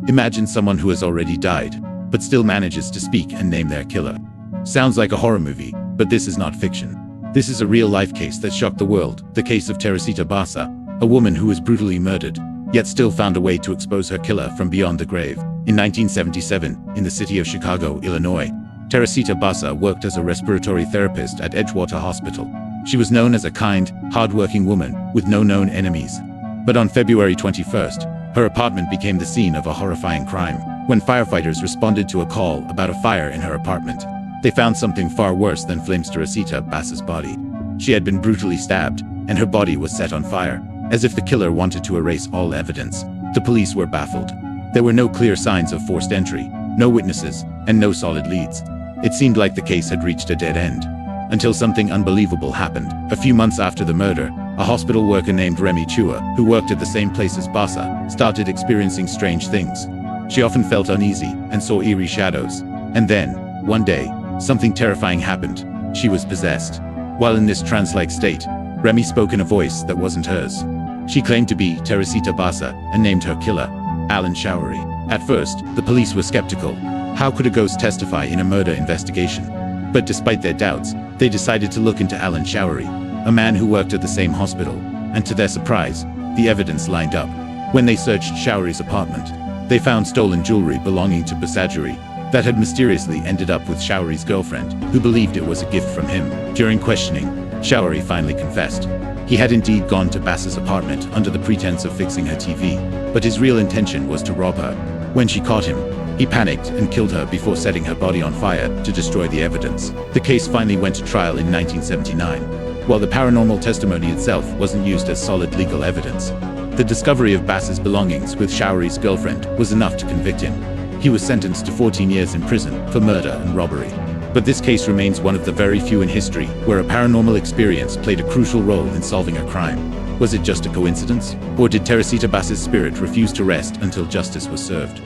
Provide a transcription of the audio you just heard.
Imagine someone who has already died, but still manages to speak and name their killer. Sounds like a horror movie, but this is not fiction. This is a real-life case that shocked the world, the case of Teresita Basa, a woman who was brutally murdered, yet still found a way to expose her killer from beyond the grave. In 1977, in the city of Chicago, Illinois, Teresita Basa worked as a respiratory therapist at Edgewater Hospital. She was known as a kind, hard-working woman with no known enemies. But on February 21st, her apartment became the scene of a horrifying crime. When firefighters responded to a call about a fire in her apartment, they found something far worse than flames. Teresita Basa's body. She had been brutally stabbed, and her body was set on fire, as if the killer wanted to erase all evidence. The police were baffled. There were no clear signs of forced entry, no witnesses, and no solid leads. It seemed like the case had reached a dead end. Until something unbelievable happened. A few months after the murder, a hospital worker named Remy Chua, who worked at the same place as Basa, started experiencing strange things. She often felt uneasy and saw eerie shadows. And then, one day, something terrifying happened. She was possessed. While in this trance-like state, Remy spoke in a voice that wasn't hers. She claimed to be Teresita Basa and named her killer Alan Showery. At first, the police were skeptical. How could a ghost testify in a murder investigation? But despite their doubts, they decided to look into Alan Showery, a man who worked at the same hospital, and to their surprise, the evidence lined up. When they searched Showery's apartment, they found stolen jewelry belonging to Basajari that had mysteriously ended up with Showery's girlfriend, who believed it was a gift from him. During questioning, Showery finally confessed. He had indeed gone to Basa's apartment under the pretense of fixing her TV, but his real intention was to rob her. When she caught him, he panicked and killed her before setting her body on fire to destroy the evidence. The case finally went to trial in 1979. While the paranormal testimony itself wasn't used as solid legal evidence, the discovery of Basa's belongings with Showery's girlfriend was enough to convict him. He was sentenced to 14 years in prison for murder and robbery. But this case remains one of the very few in history where a paranormal experience played a crucial role in solving a crime. Was it just a coincidence? Or did Teresita Basa's spirit refuse to rest until justice was served?